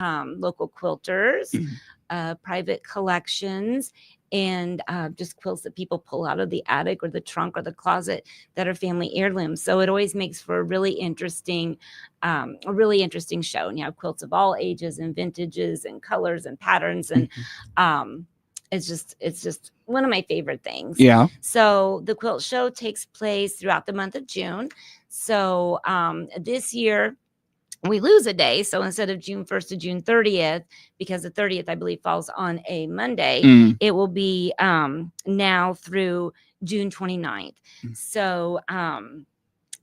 local quilters, Mhm. private collections, and just quilts that people pull out of the attic or the trunk or the closet that are family heirlooms. So it always makes for a really interesting show. And you have quilts of all ages and vintages and colors and patterns, and Mhm. um, it's just one of my favorite things. Yeah. So the quilt show takes place throughout the month of June. So this year we lose a day. So instead of June 1st to June 30th, because the 30th, I believe, falls on a Monday, Mm. it will be now through June 29th. Mm. So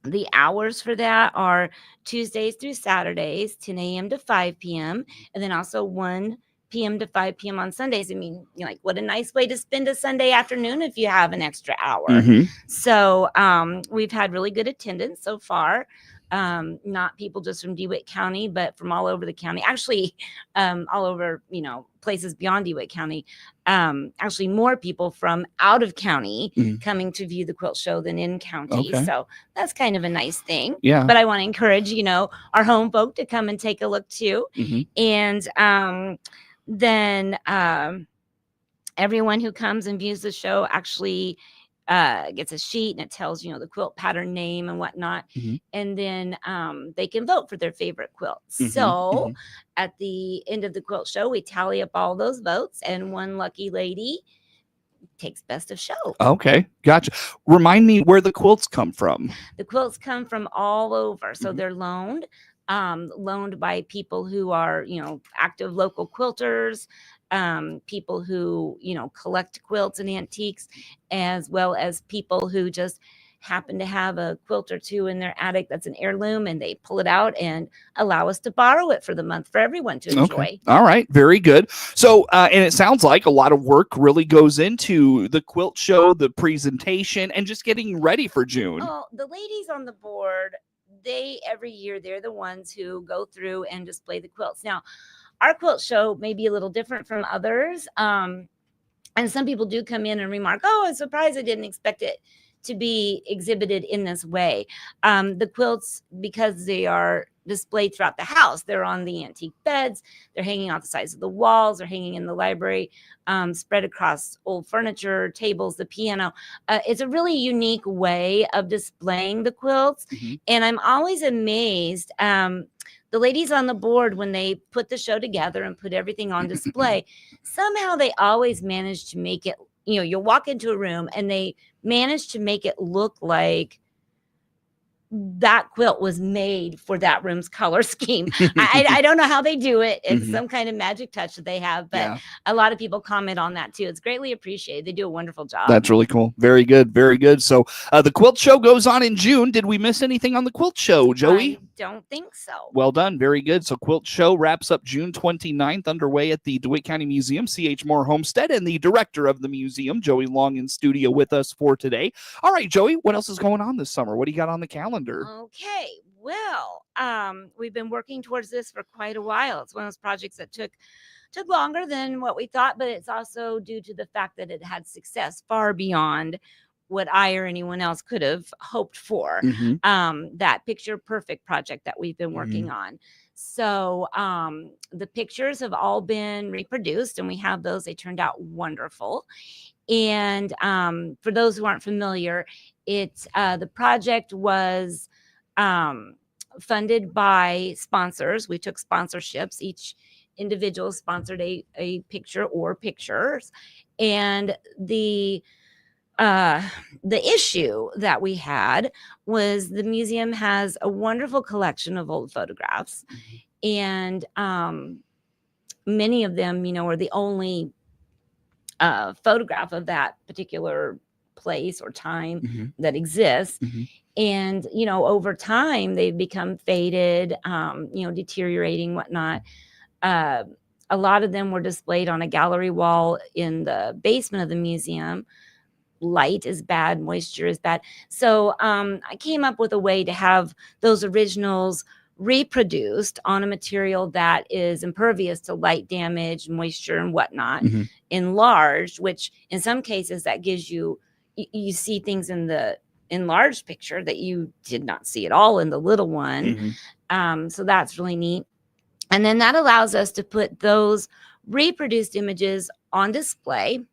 the hours for that are Tuesdays through Saturdays, 10 a.m. to 5 p.m., and then also 1 p.m. to 5 p.m. on Sundays. I mean, like, what a nice way to spend a Sunday afternoon if you have an extra hour. Mhm. So we've had really good attendance so far. Not people just from DeWitt County, but from all over the county. Actually, all over, places beyond DeWitt County. Actually, more people from out of county Mhm. coming to view the quilt show than in county. Okay. So that's kind of a nice thing. Yeah. But I want to encourage, our home folk to come and take a look too. Mhm. And then everyone who comes and views the show actually gets a sheet, and it tells the quilt pattern name and whatnot, Mhm. and then they can vote for their favorite quilt. Mhm. So Mhm. at the end of the quilt show, we tally up all those votes, and one lucky lady takes best of show. Okay, gotcha. Remind me where the quilts come from. The quilts come from all over, so Mhm. they're loaned by people who are active local quilters, people who collect quilts and antiques, as well as people who just happen to have a quilt or two in their attic that's an heirloom, and they pull it out and allow us to borrow it for the month for everyone to Okay. enjoy. All right. Very good. So, and it sounds like a lot of work really goes into the quilt show, the presentation, and just getting ready for June. Oh, the ladies on the board, every year, they're the ones who go through and display the quilts. Now, our quilt show may be a little different from others. And some people do come in and remark, "Oh, I'm surprised, I didn't expect it to be exhibited in this way." The quilts, because they are displayed throughout the house, they're on the antique beds, they're hanging off the sides of the walls, they're hanging in the library, spread across old furniture, tables, the piano. It's a really unique way of displaying the quilts. Mhm. And I'm always amazed. The ladies on the board, when they put the show together and put everything on display, somehow they always manage to make it, you'll walk into a room and they manage to make it look like that quilt was made for that room's color scheme. I don't know how they do it. It's Mhm. some kind of magic touch that they have, but Yeah. a lot of people comment on that too. It's greatly appreciated. They do a wonderful job. That's really cool. Very good. Very good. So the quilt show goes on in June. Did we miss anything on the quilt show, Joey? I don't think so. Well done. Very good. So quilt show wraps up June 29th, underway at the DeWitt County Museum. C.H. Moore Homestead and the director of the museum, Joey Long, in studio with us for today. All right, Joey, what else is going on this summer? What do you got on the calendar? Okay. Well, we've been working towards this for quite a while. It's one of those projects that took longer than what we thought, but it's also due to the fact that it had success far beyond what I or anyone else could have hoped for. Mhm. That picture perfect project that we've been working Mhm. on. So the pictures have all been reproduced, and we have those. They turned out wonderful. And for those who aren't familiar, the project was funded by sponsors. We took sponsorships. Each individual sponsored a picture or pictures, and the issue that we had was the museum has a wonderful collection of old photographs, Mhm. and many of them, are the only photograph of that particular place or time Mhm. that exists. Mhm. And over time they've become faded, deteriorating, whatnot. A lot of them were displayed on a gallery wall in the basement of the museum. Light is bad, moisture is bad. So I came up with a way to have those originals reproduced on a material that is impervious to light damage, moisture, and whatnot, Mhm. enlarged, which in some cases that gives you see things in the enlarged picture that you did not see at all in the little one. Mhm. So that's really neat. And then that allows us to put those reproduced images on display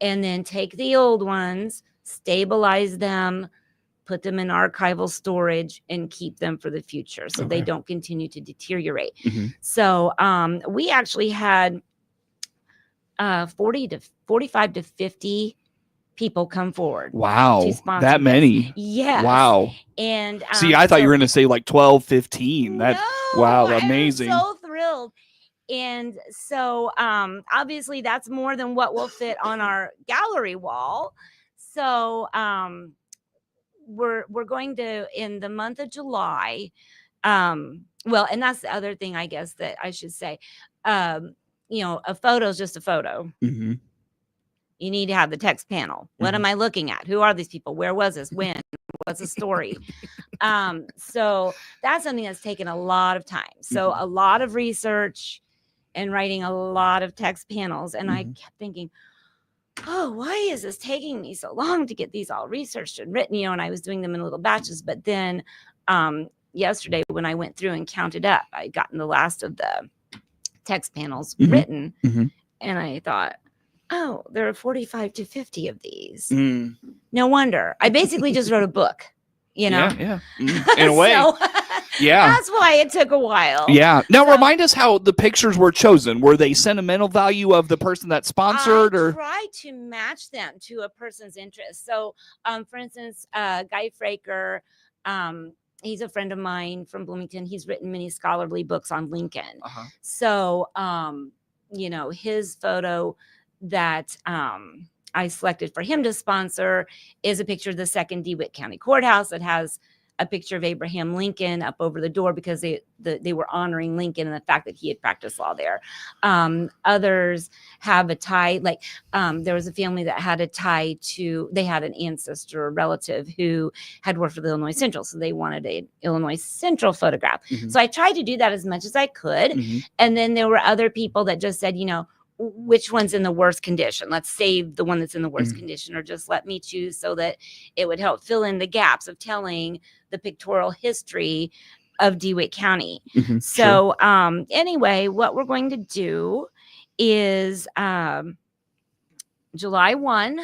and then take the old ones, stabilize them, put them in archival storage, and keep them for the future so they don't continue to deteriorate. So we actually had 45 to 50 people come forward. Wow, to sponsor that many? This. Yes. Wow. And see, I thought you were going to say like 12, 15. No, wow, amazing. I'm so thrilled. And so obviously that's more than what will fit on our gallery wall. So we're going to, in the month of July, well, and that's the other thing I guess that I should say, you know, a photo is just a photo. You need to have the text panel. What am I looking at? Who are these people? Where was this? When? What's the story? So that's something that's taken a lot of time. So a lot of research and writing a lot of text panels. And I kept thinking, oh, why is this taking me so long to get these all researched and written? You know, and I was doing them in little batches. But then yesterday when I went through and counted up, I had gotten the last of the text panels written. And I thought, oh, there are 45 to 50 of these. No wonder. I basically just wrote a book, you know? Yeah. In a way. So, yeah. That's why it took a while. Yeah. Now remind us how the pictures were chosen. Were they sentimental value of the person that sponsored, or try to match them to a person's interest? So, for instance, Guy Fraker, he's a friend of mine from Bloomington. He's written many scholarly books on Lincoln. So, you know, his photo that I selected for him to sponsor is a picture of the second DeWitt County Courthouse that has a picture of Abraham Lincoln up over the door because they were honoring Lincoln and the fact that he had practiced law there. Others have a tie, like there was a family that had a tie to, they had an ancestor or relative who had worked for the Illinois Central, so they wanted an Illinois Central photograph. So I tried to do that as much as I could. And then there were other people that just said, you know, which one's in the worst condition? Let's save the one that's in the worst condition, or just let me choose so that it would help fill in the gaps of telling the pictorial history of DeWitt County. So anyway, what we're going to do is July 1,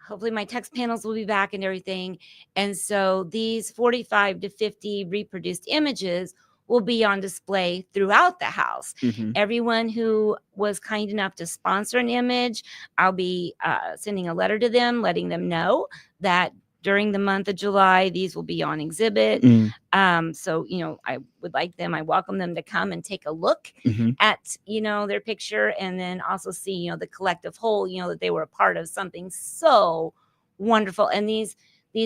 hopefully my text panels will be back and everything. And so these 45 to 50 reproduced images will be on display throughout the house. Everyone who was kind enough to sponsor an image, I'll be sending a letter to them, letting them know that during the month of July, these will be on exhibit. So, you know, I welcome them to come and take a look at, you know, their picture, and then also see, you know, the collective whole, you know, that they were a part of something so wonderful. And these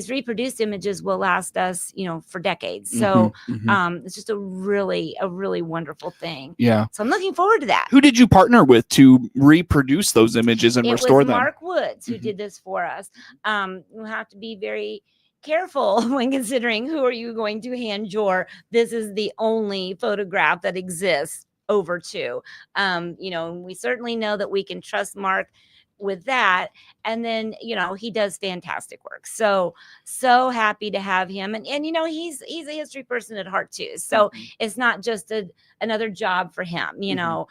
reproduced images will last us, you know, for decades. So it's just a really wonderful thing. Yeah. So I'm looking forward to that. Who did you partner with to reproduce those images and restore them? Mark Woods who did this for us. We'll have to be very careful when considering who are you going to hand this is the only photograph that exists over to. You know, we certainly know that we can trust Mark with that. And then, you know, he does fantastic work. So happy to have him. And you know, he's a history person at heart too. So it's not just another job for him, you know.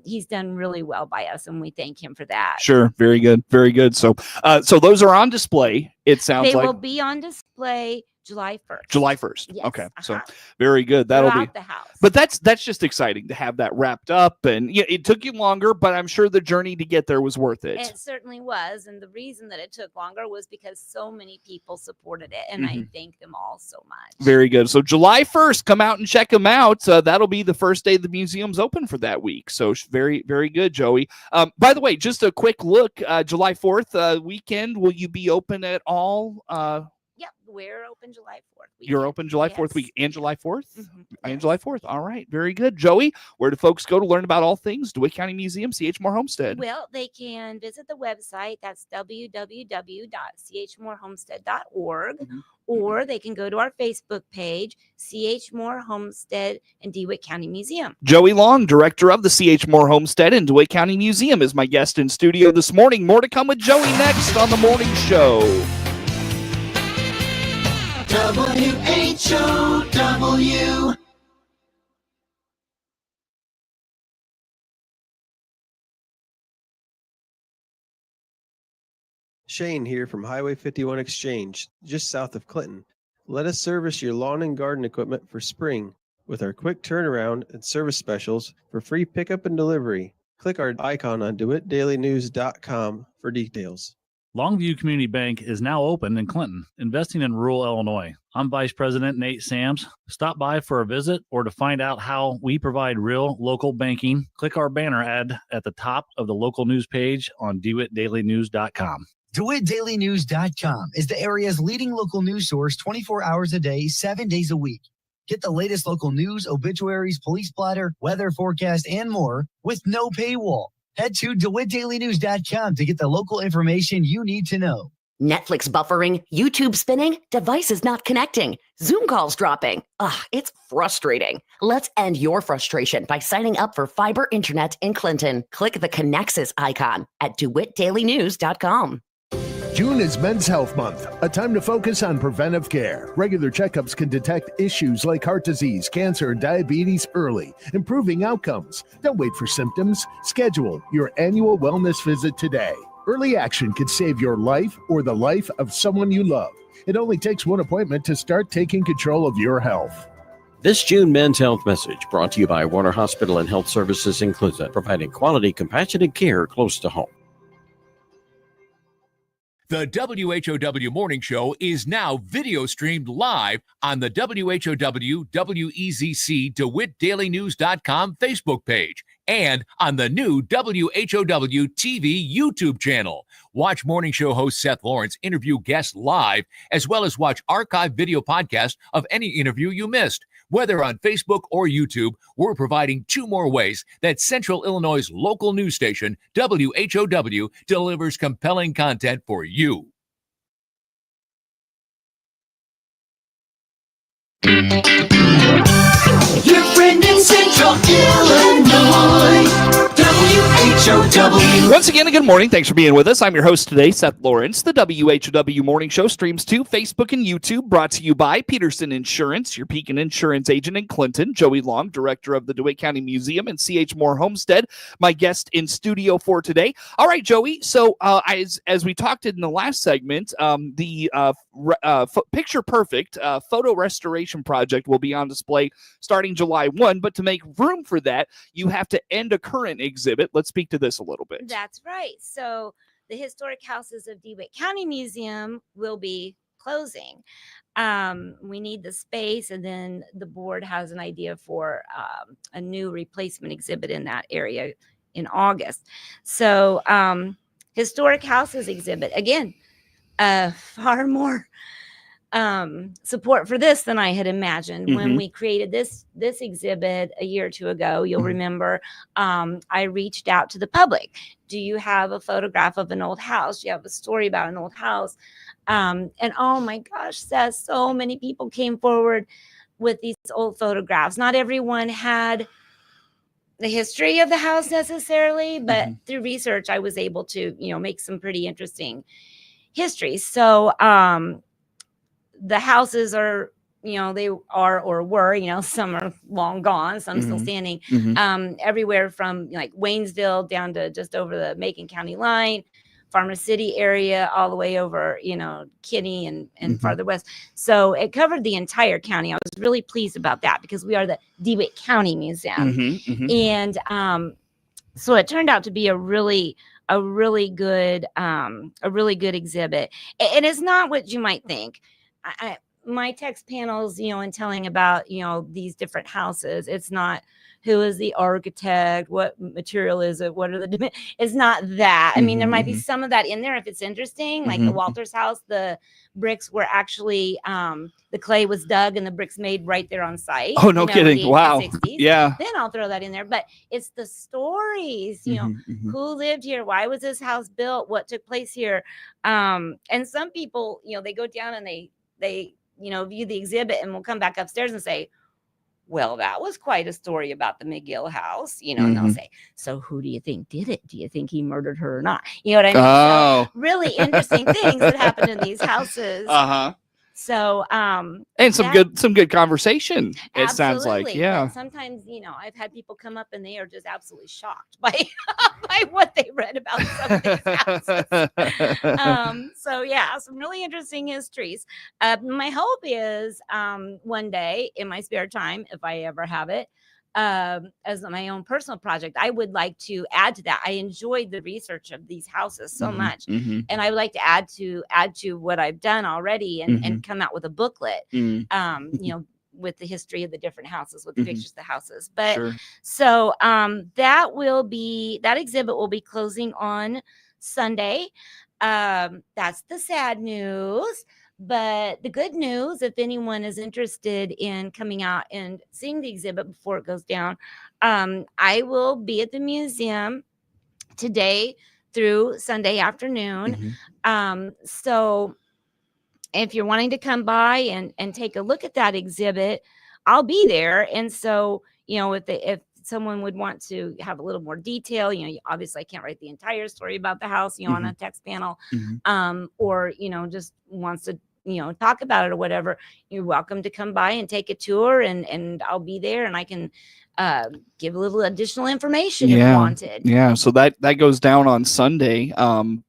He's done really well by us, and we thank him for that. Sure. Very good. Very good. So those are on display. It sounds like they will be on display July 1st. July 1st. Yes. Okay. So very good. That'll be the house. But that's just exciting to have that wrapped up. And yeah, it took you longer, but I'm sure the journey to get there was worth it. It certainly was. And the reason that it took longer was because so many people supported it. And I thank them all so much. Very good. So July 1st, come out and check them out. That'll be the first day the museum's open for that week. So very, very good, Joey. By the way, just a quick look, July 4th weekend, will you be open at all? Yep, we're open July 4th. You're open July 4th week and July 4th? And July 4th. All right. Very good. Joey, where do folks go to learn about all things DeWitt County Museum, C.H. Moore Homestead? Well, they can visit the website. That's www.chmorehomestead.org. Or they can go to our Facebook page, C.H. Moore Homestead and DeWitt County Museum. Joey Long, director of the C.H. Moore Homestead and DeWitt County Museum, is my guest in studio this morning. More to come with Joey next on The Morning Show. WHOW. Shane here from Highway 51 Exchange, just south of Clinton. Let us service your lawn and garden equipment for spring with our quick turnaround and service specials for free pickup and delivery. Click our icon on DeWittDailyNews.com for details. Longview Community Bank is now open in Clinton, investing in rural Illinois. I'm Vice President Nate Sams. Stop by for a visit or to find out how we provide real local banking. Click our banner ad at the top of the local news page on DeWittDailyNews.com. DeWittDailyNews.com is the area's leading local news source 24 hours a day, 7 days a week. Get the latest local news, obituaries, police splatter, weather forecast, and more with no paywall. Head to DeWittDailyNews.com to get the local information you need to know. Netflix buffering, YouTube spinning, devices not connecting, Zoom calls dropping. It's frustrating. Let's end your frustration by signing up for fiber internet in Clinton. Click the Connexus icon at DeWittDailyNews.com. June is Men's Health Month, a time to focus on preventive care. Regular checkups can detect issues like heart disease, cancer, and diabetes early, improving outcomes. Don't wait for symptoms. Schedule your annual wellness visit today. Early action can save your life or the life of someone you love. It only takes one appointment to start taking control of your health. This June Men's Health message brought to you by Warner Hospital and Health Services in Clinton, providing quality, compassionate care close to home. The WHOW Morning Show is now video streamed live on the WHOW WEZC DeWittDailyNews.com Facebook page and on the new WHOW TV YouTube channel. Watch morning show host Seth Lawrence interview guests live, as well as watch archived video podcasts of any interview you missed. Whether on Facebook or YouTube, we're providing two more ways that Central Illinois' local news station, WHOW, delivers compelling content for you. Your friend in Central Illinois, WHOW. Once again, good morning. Thanks for being with us. I'm your host today, Seth Lawrence. The WHOW Morning Show streams to Facebook and YouTube, brought to you by Peterson Insurance, your Pekin Insurance agent in Clinton, Joey Long, director of the DeWitt County Museum, and C.H. Moore Homestead, my guest in studio for today. All right, Joey, so as we talked in the last segment, the Picture Perfect photo restoration project will be on display starting July 1, but to make room for that, you have to end a current exhibit. Let's speak to this a little bit. That's right. So the Historic Houses of DeWitt County Museum will be closing. We need the space, and then the board has an idea for a new replacement exhibit in that area in August. So Historic Houses exhibit, again, far more support for this than I had imagined. When we created this exhibit a year or two ago, you'll remember, I reached out to the public. Do you have a photograph of an old house? Do you have a story about an old house? And oh my gosh, Seth, so many people came forward with these old photographs. Not everyone had the history of the house necessarily, but through research, I was able to, make some pretty interesting history. So, the houses are, they are or were, some are long gone, some still standing, everywhere from like Waynesville down to just over the Macon County line, Farmer City area, all the way over, Kinney and farther west. So it covered the entire county. I was really pleased about that because we are the DeWitt County Museum. And so it turned out to be a really good exhibit. And it's not what you might think. My text panels, and telling about, these different houses, it's not who is the architect, what material is it, what are the, it's not that. I mean, there might be some of that in there if it's interesting, like the Walters house, the bricks were actually, the clay was dug and the bricks made right there on site. Oh, no kidding. Wow. 60s. Yeah. Then I'll throw that in there, but it's the stories, who lived here, why was this house built, what took place here. And some people, they go down and they view the exhibit and will come back upstairs and say, well, that was quite a story about the McGill house, and they'll say, so who do you think did it? Do you think he murdered her or not? You know what I mean? Oh. So really interesting things that happen in these houses. So, And some that- good conversation. It sounds like, absolutely, yeah. but sometimes, I've had people come up and they are just absolutely shocked by by what they read about some of these houses. So yeah, some really interesting histories. My hope is one day in my spare time, if I ever have it, as my own personal project, I would like to add to that. I enjoyed the research of these houses so much, and I would like to add to what I've done already, and come out with a booklet. With the history of the different houses, with the pictures of the houses. But Sure. so that exhibit will be closing on Sunday. That's the sad news. But the good news, if anyone is interested in coming out and seeing the exhibit before it goes down, I will be at the museum today through Sunday afternoon. So if you're wanting to come by and take a look at that exhibit, I'll be there. And so, if someone would want to have a little more detail, obviously I can't write the entire story about the house, on a text panel, or, just wants to, talk about it or whatever, you're welcome to come by and take a tour, and I'll be there, and I can give a little additional information if wanted. Yeah. So that goes down on Sunday.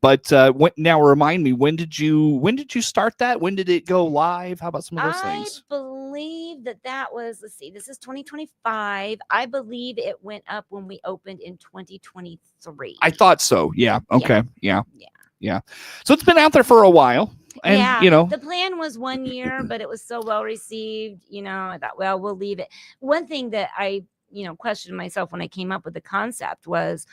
But now remind me, when did you start that? When did it go live? How about some of those things? I believe that was, let's see, this is 2025. I believe it went up when we opened in 2023. I thought so. Yeah. Okay. Yeah. So it's been out there for a while. And the plan was 1 year, but it was so well received, I thought, well, we'll leave it. One thing that I, questioned myself when I came up with the concept was,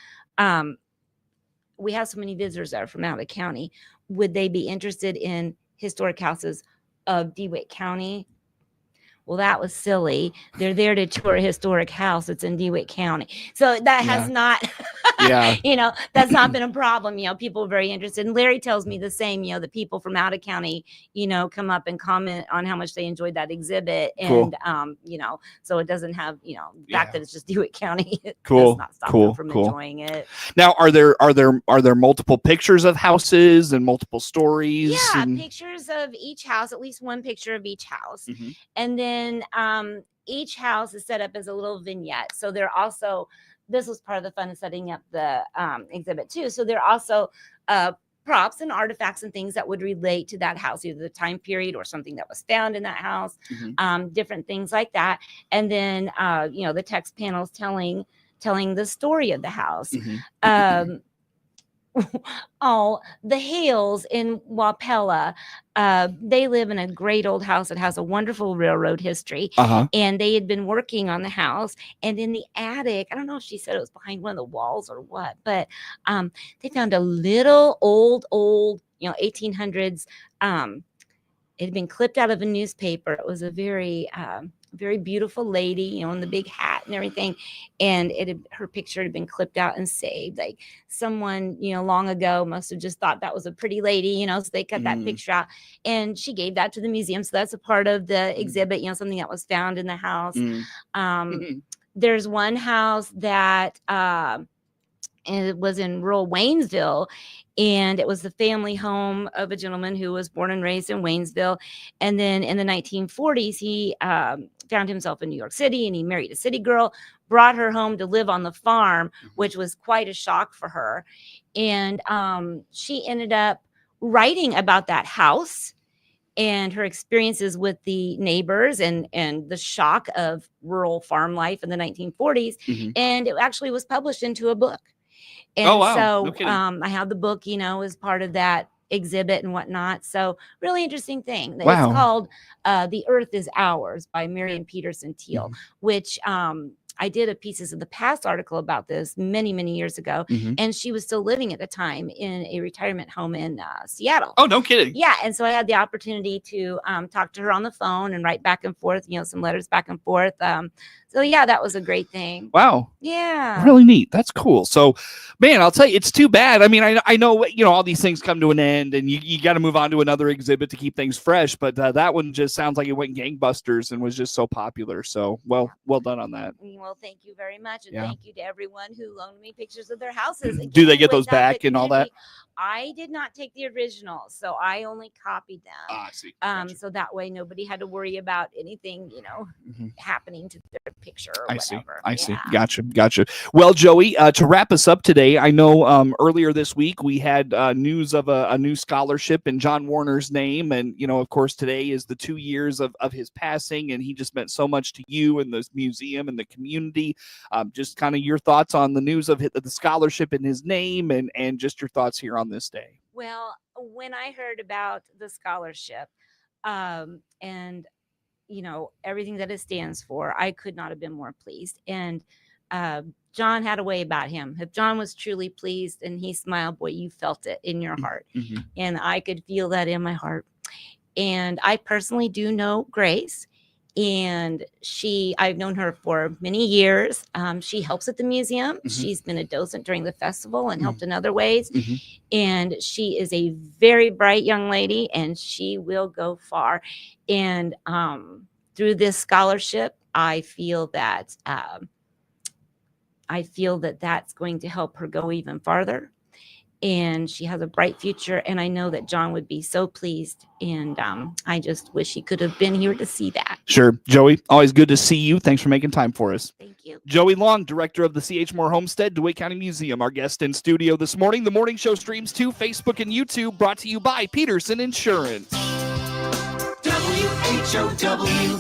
we have so many visitors that are from out of the county. Would they be interested in historic houses of DeWitt County? Well, that was silly. They're there to tour a historic house that's in DeWitt County. So that has not, that's not been a problem. People are very interested. And Larry tells me the same, the people from out of county, come up and comment on how much they enjoyed that exhibit. Cool. And, so it doesn't have, the fact that it's just DeWitt County. It Cool. does not stop them from enjoying it. Now, are there multiple pictures of houses and multiple stories? Yeah, pictures of each house, at least one picture of each house. And then each house is set up as a little vignette. So they're also, this was part of the fun of setting up the exhibit too. So there are also props and artifacts and things that would relate to that house, either the time period or something that was found in that house, different things like that. And then, the text panels telling the story of the house. The Hales in Wapella, they live in a great old house that has a wonderful railroad history. And they had been working on the house, and in the attic, I don't know if she said it was behind one of the walls or what, but they found a little old 1800s, it had been clipped out of a newspaper. It was a very beautiful lady, in the big hat and everything. And her picture had been clipped out and saved. Like someone, long ago must have just thought that was a pretty lady, so they cut that picture out, and she gave that to the museum. So that's a part of the exhibit, something that was found in the house. There's one house that it was in rural Waynesville, and it was the family home of a gentleman who was born and raised in Waynesville. And then in the 1940s, he found himself in New York City, and he married a city girl, brought her home to live on the farm, which was quite a shock for her. And she ended up writing about that house and her experiences with the neighbors and the shock of rural farm life in the 1940s. And it actually was published into a book. And so I have the book, as part of that exhibit and whatnot. So really interesting thing. It's called The Earth is Ours by Marion Peterson Teal, which I did a Pieces of the Past article about this many, many years ago. And she was still living at the time in a retirement home in Seattle. Oh, no kidding. Yeah. And so I had the opportunity to talk to her on the phone and write back and forth, some letters back and forth. So yeah, that was a great thing. Wow. Yeah. Really neat. That's cool. So, man, I'll tell you, it's too bad. I mean, I know, all these things come to an end and you got to move on to another exhibit to keep things fresh. But that one just sounds like it went gangbusters and was just so popular. So, well done on that. Well, thank you very much. And Yeah. thank you to everyone who loaned me pictures of their houses. Do they Again, get those without the back and all that? community, I did not take the originals, so I only copied them. I see. So that way nobody had to worry about anything, happening to their picture or whatever. I see. Gotcha. Well, Joey, to wrap us up today, I know earlier this week we had news of a new scholarship in John Warner's name. And, of course, today is the 2 years of his passing, and he just meant so much to you and the museum and the community. Just kind of your thoughts on the news of the scholarship in his name and just your thoughts here on this day. Well, when I heard about the scholarship and everything that it stands for, I could not have been more pleased. And John had a way about him. If John was truly pleased and he smiled, boy, you felt it in your heart. Mm-hmm. And I could feel that in my heart. And I personally do know Grace. And I've known her for many years. She helps at the museum. Mm-hmm. She's been a docent during the festival and helped in other ways. Mm-hmm. And she is a very bright young lady, and she will go far. And through this scholarship, I feel that that's going to help her go even farther. And she has a bright future. And I know that John would be so pleased. And I just wish he could have been here to see that. Sure. Joey, always good to see you. Thanks for making time for us. Thank you. Joey Long, director of the C.H. Moore Homestead, DeWitt County Museum, our guest in studio this morning. The morning show streams to Facebook and YouTube, brought to you by Peterson Insurance. WHOW.